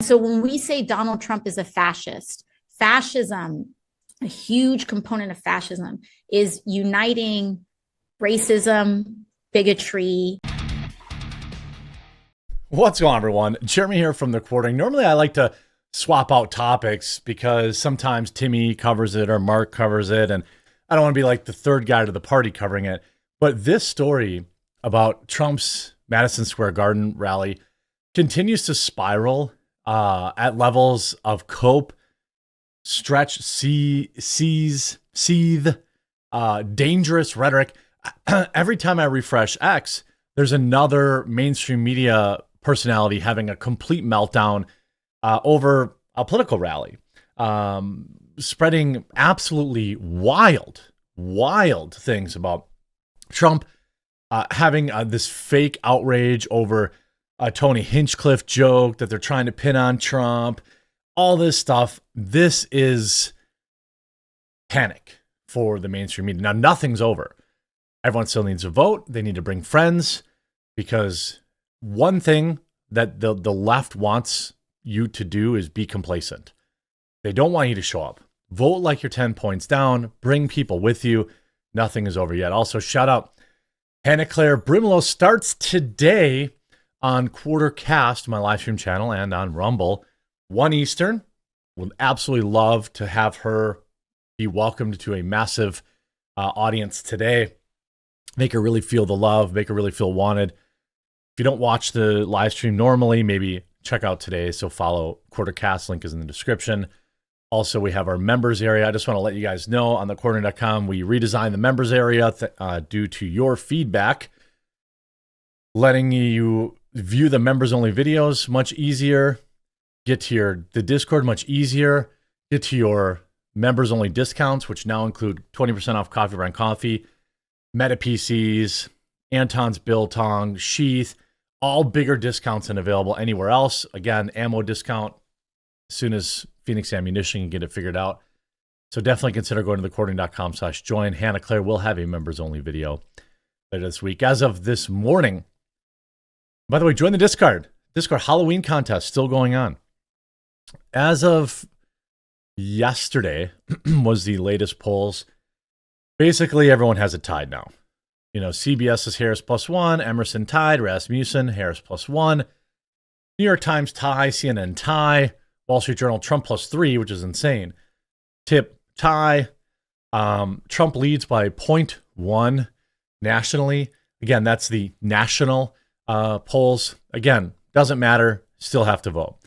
So when we say Donald Trump is a fascist, fascism, a huge component of fascism is uniting racism, bigotry. What's going on, everyone? Jeremy here from The Quartering. Normally, I like to swap out topics because sometimes Timmy covers it or Mark covers it, and I don't want to be like the third guy to the party covering it. But this story about Trump's Madison Square Garden rally continues to spiral at levels of cope, stretch, seethe, dangerous rhetoric. Every time I refresh X, there's another mainstream media personality having a complete meltdown over a political rally, spreading absolutely wild things about Trump, having this fake outrage over a Tony Hinchcliffe joke that they're trying to pin on Trump, all this stuff. This is panic for the mainstream media. Now, nothing's over. Everyone still needs to vote. They need to bring friends, because one thing that the left wants you to do is be complacent. They don't want you to show up. Vote like you're 10 points down. Bring people with you. Nothing is over yet. Also, shout out Hannah Claire Brimlow starts today on Quartercast, my live stream channel, and on Rumble, 1 Eastern. Would absolutely love to have her be welcomed to a massive audience today. Make her really feel the love, make her really feel wanted. If you don't watch the live stream normally, maybe check out today. So follow Quartercast, link is in the description. Also, we have our members area. I just want to let you guys know on thequartering.com, we redesigned the members area due to your feedback, letting you view the members only videos much easier, get to the Discord much easier, get to your members only discounts, which now include 20% off Coffee Brand Coffee, Meta PCs, Anton's Biltong, Sheath, all bigger discounts than available anywhere else. Again, ammo discount as soon as Phoenix Ammunition can get it figured out. So definitely consider going to thequartering.com/join. Hannah Claire will have a members only video later this week. As of this morning, by the way, join the Discord. Halloween contest still going on. As of yesterday was the latest polls. Basically, everyone has it tied now. You know, CBS is Harris +1, Emerson tied, Rasmussen, Harris +1, New York Times tie, CNN tie, Wall Street Journal, Trump +3, which is insane. Tip tie. Trump leads by 0.1 nationally. Again, that's the national polls. Again, doesn't matter. Still have to vote.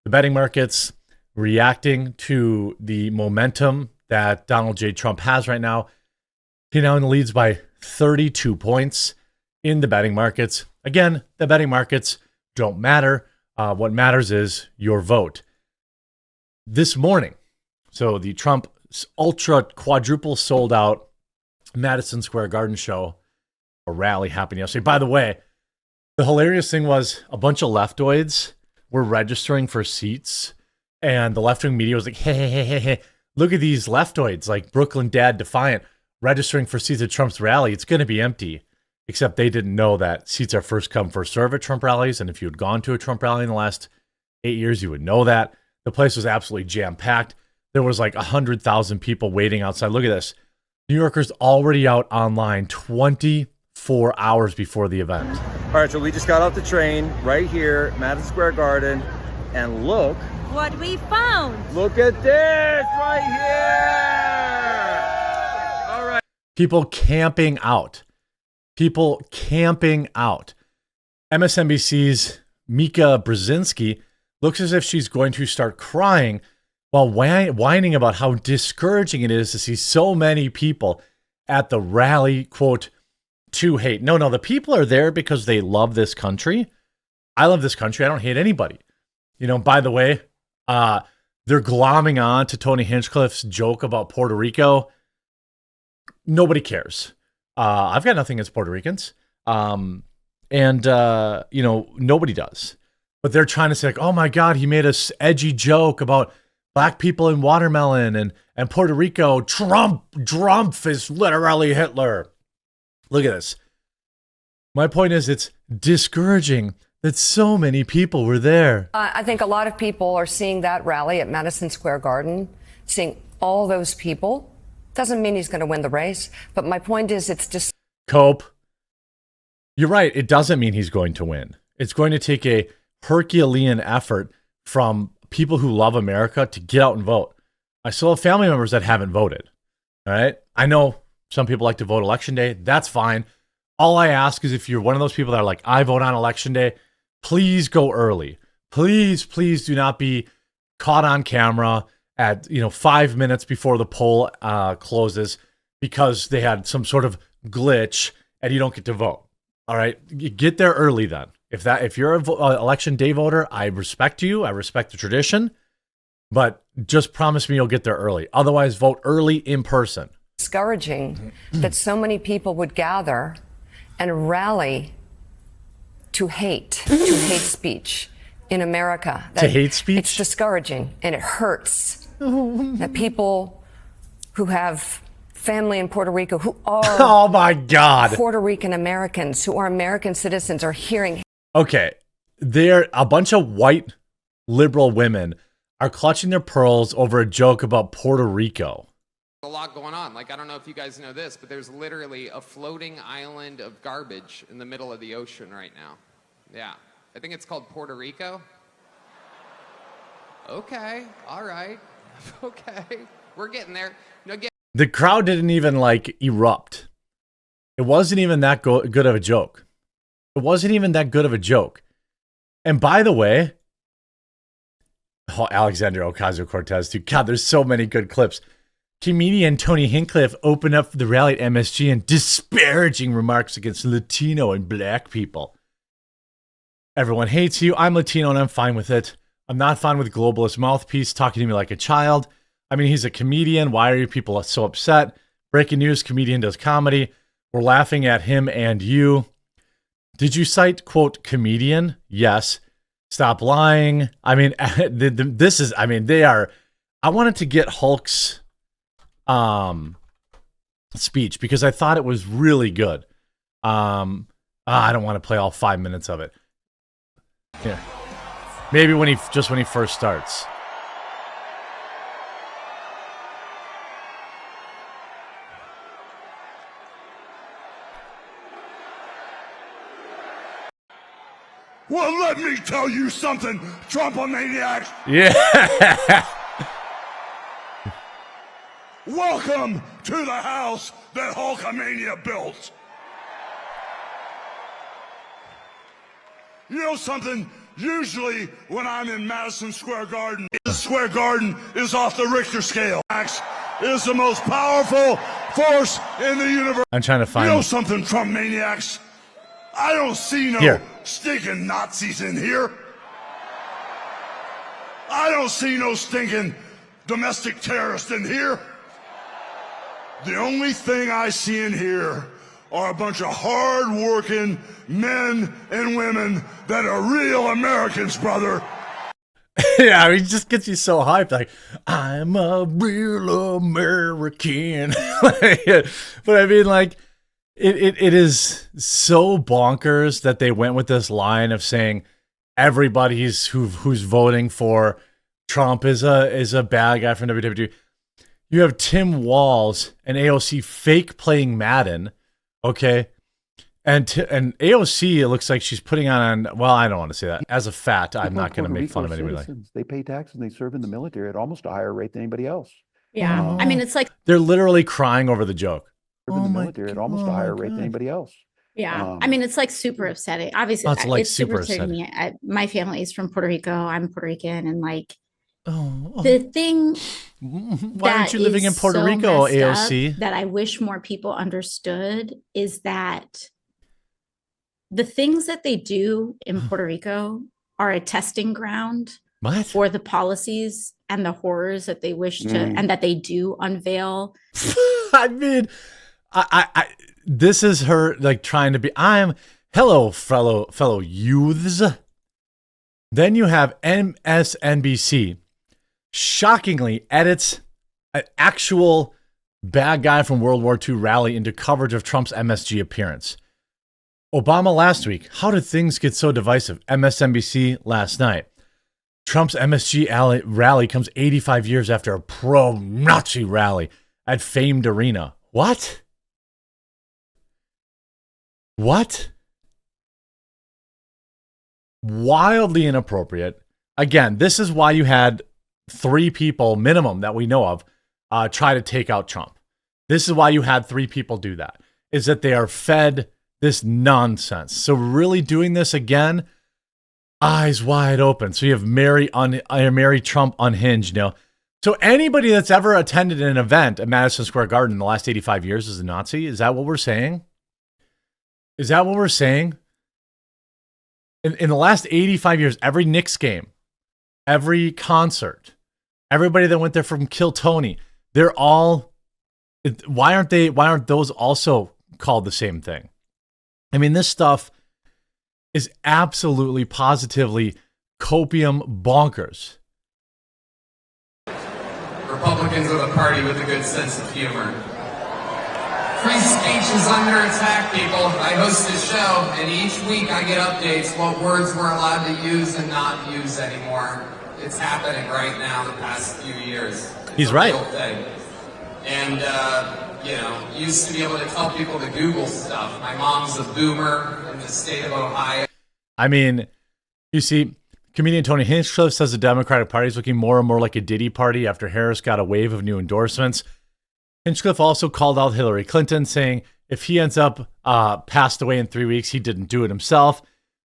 The betting markets reacting to the momentum that Donald J. Trump has right now. He now leads by 32 points in the betting markets. Again, the betting markets don't matter. What matters is your vote. This morning, so the Trump ultra quadruple sold out Madison Square Garden show, a rally happened yesterday. By the way, the hilarious thing was a bunch of leftoids were registering for seats, and the left-wing media was like, hey, look at these leftoids, like Brooklyn Dad Defiant, registering for seats at Trump's rally. It's going to be empty. Except they didn't know that seats are first come, first serve at Trump rallies. And if you had gone to a Trump rally in the last 8 years, you would know that. The place was absolutely jam-packed. There was like 100,000 people waiting outside. Look at this. New Yorkers already out online 24 hours before the event. All right, so we just got off the train right here, Madison Square Garden. And look. What we found. Look at this right here. All right. People camping out. MSNBC's Mika Brzezinski looks as if she's going to start crying while whining about how discouraging it is to see so many people at the rally, quote, to hate. No, the people are there because they love this country. I love this country. I don't hate anybody. You know, by the way, they're glomming on to Tony Hinchcliffe's joke about Puerto Rico. Nobody cares. I've got nothing against Puerto Ricans. Nobody does. But they're trying to say, like, oh my God, he made a edgy joke about black people in watermelon and Puerto Rico. Trump is literally Hitler. Look at this. My point is, it's discouraging that so many people were there. I think a lot of people are seeing that rally at Madison Square Garden, seeing all those people. Doesn't mean he's going to win the race, but my point is it's just... Cope, you're right. It doesn't mean he's going to win. It's going to take a Herculean effort from people who love America to get out and vote. I still have family members that haven't voted. All right. I know some people like to vote election day. That's fine. All I ask is if you're one of those people that are like, I vote on election day, please go early. Please do not be caught on camera at 5 minutes before the poll closes because they had some sort of glitch and you don't get to vote. All right, get there early then. If you're an election day voter, I respect you. I respect the tradition, but just promise me you'll get there early. Otherwise, vote early in person. Discouraging that so many people would gather and rally to hate speech in America. To hate speech? It's discouraging and it hurts that people who have family in Puerto Rico who are oh my God, Puerto Rican Americans who are American citizens are hearing. Okay, they're a bunch of white liberal women are clutching their pearls over a joke about Puerto Rico. A lot going on. Like, I don't know if you guys know this, but there's literally a floating island of garbage in the middle of the ocean right now. Yeah. I think it's called Puerto Rico. Okay. All right. Okay. We're getting there. The crowd didn't even erupt. It wasn't even that good of a joke. It wasn't even that good of a joke. And by the way, Alexandria Ocasio-Cortez too. God, there's so many good clips. Comedian Tony Hinchcliffe opened up the rally at MSG in disparaging remarks against Latino and black people. Everyone hates you. I'm Latino and I'm fine with it. I'm not fine with globalist mouthpiece talking to me like a child. I mean, he's a comedian. Why are you people so upset? Breaking news, comedian does comedy. We're laughing at him and you. Did you cite, quote, comedian? Yes. Stop lying. I mean, they are, I wanted to get Hulk's speech because I thought it was really good. I don't want to play all 5 minutes of it. Here. Maybe when he first starts. Well, let me tell you something, Trump-a-maniacs. Yeah. Welcome to the house that Hulkamania built. You know something? Usually when I'm in Madison Square Garden, the Square Garden is off the Richter scale. It is the most powerful force in the universe. I'm trying to find... You know something, Trump maniacs? I don't see no stinking Nazis in here. I don't see no stinking domestic terrorists in here. The only thing I see in here are a bunch of hard-working men and women that are real Americans, brother. Yeah, I mean, he just gets you so hyped. Like, I'm a real American. But I mean, like, it is so bonkers that they went with this line of saying everybody who's voting for Trump is a bad guy from WWE. You have Tim Walz and AOC fake playing Madden, okay? And AOC, it looks like she's putting on, well, I don't want to say that. As a fact, I'm not going to make fun of anybody. They pay taxes and they serve in the military at almost a higher rate than anybody else. Yeah. I mean, it's like they're literally crying over the joke. In the military at almost a higher rate than anybody else. Yeah. I mean, it's like super upsetting. Obviously, it's super upsetting. My family is from Puerto Rico. I'm Puerto Rican. And like, the thing why aren't you living in Puerto Rico, AOC? That I wish more people understood is that the things that they do in Puerto Rico are a testing ground for the policies and the horrors that they wish to and that they do unveil. I mean, I this is her like trying to be. Hello, fellow youths. Then you have MSNBC shockingly edits an actual bad guy from World War II rally into coverage of Trump's MSG appearance. Obama last week. How did things get so divisive? MSNBC last night. Trump's MSG rally comes 85 years after a pro-Nazi rally at famed arena. What? What? Wildly inappropriate. Again, this is why you had 3 people minimum that we know of try to take out Trump. This is why you had 3 people do that, is that they are fed this nonsense. So really doing this again, eyes wide open. So you have Mary Trump unhinged, you know. So anybody that's ever attended an event at Madison Square Garden in the last 85 years is a Nazi? Is that what we're saying? Is that what we're saying? In the last 85 years, every Knicks game, every concert, everybody that went there from Kill Tony, they're all, why aren't those also called the same thing? I mean, this stuff is absolutely, positively copium bonkers. Republicans are the party with a good sense of humor. Free speech is under attack, people. I host a show, and each week I get updates what words we're allowed to use and not use anymore. It's happening right now the past few years. He's right. And, used to be able to tell people to Google stuff. My mom's a boomer in the state of Ohio. I mean, you see, comedian Tony Hinchcliffe says the Democratic Party is looking more and more like a Diddy party after Harris got a wave of new endorsements. Hinchcliffe also called out Hillary Clinton, saying if he ends up passed away in 3 weeks, he didn't do it himself.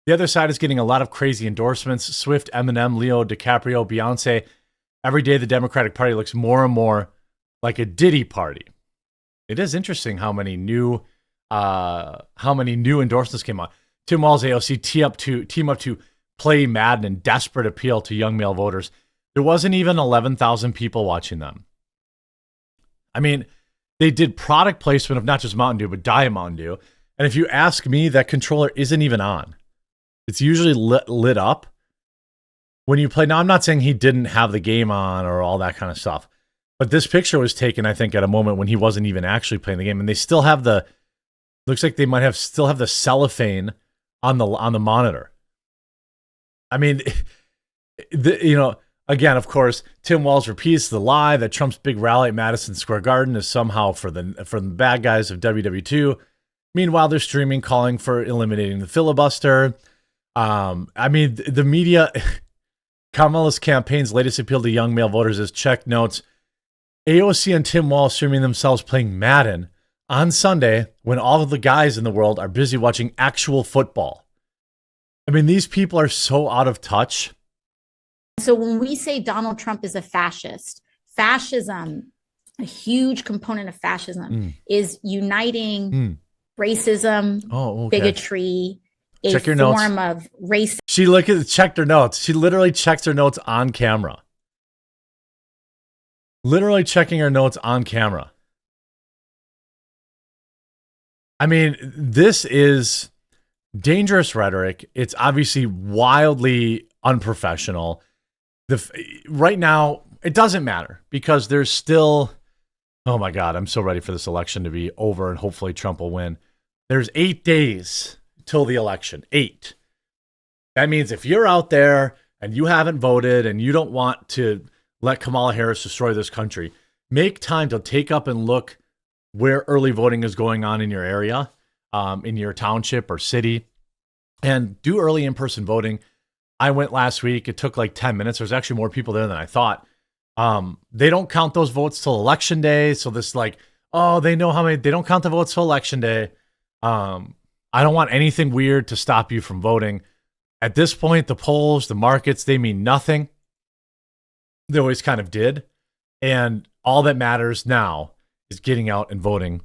The other side is getting a lot of crazy endorsements. Swift, Eminem, Leo DiCaprio, Beyonce. Every day the Democratic Party looks more and more like a Diddy party. It is interesting how many new endorsements came on. Tim Walz, AOC team up to play Madden in desperate appeal to young male voters. There wasn't even 11,000 people watching them. I mean, they did product placement of not just Mountain Dew, but Diet Mountain Dew. And if you ask me, that controller isn't even on. It's usually lit up when you play. Now, I'm not saying he didn't have the game on or all that kind of stuff, but this picture was taken, I think, at a moment when he wasn't even actually playing the game. And they still have looks like they might still have the cellophane on the monitor. I mean, again, of course, Tim Walz repeats the lie that Trump's big rally at Madison Square Garden is somehow for the bad guys of WW2. Meanwhile, they're streaming calling for eliminating the filibuster. I mean, the media, Kamala's campaign's latest appeal to young male voters is check notes. AOC and Tim Walz streaming themselves playing Madden on Sunday when all of the guys in the world are busy watching actual football. I mean, these people are so out of touch. So when we say Donald Trump is a fascist, fascism, a huge component of fascism is uniting racism, bigotry, check your form notes. of race. She checked her notes. She literally checks her notes on camera. Literally checking her notes on camera. I mean, this is dangerous rhetoric. It's obviously wildly unprofessional. Right now, it doesn't matter because there's still, oh my God, I'm so ready for this election to be over and hopefully Trump will win. There's 8 days till the election. 8. That means if you're out there and you haven't voted and you don't want to let Kamala Harris destroy this country, make time to take up and look where early voting is going on in your area, in your township or city, and do early in-person voting. I went last week. It took like 10 minutes. There's actually more people there than I thought. They don't count those votes till election day. So this they know how many, they don't count the votes till election day. I don't want anything weird to stop you from voting. At this point, the polls, the markets, they mean nothing. They always kind of did. And all that matters now is getting out and voting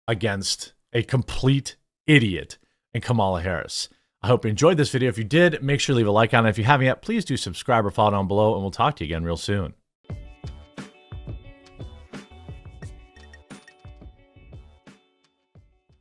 against a complete idiot in Kamala Harris. I hope you enjoyed this video. If you did, make sure to leave a like on it. If you haven't yet, please do subscribe or follow down below, and we'll talk to you again real soon.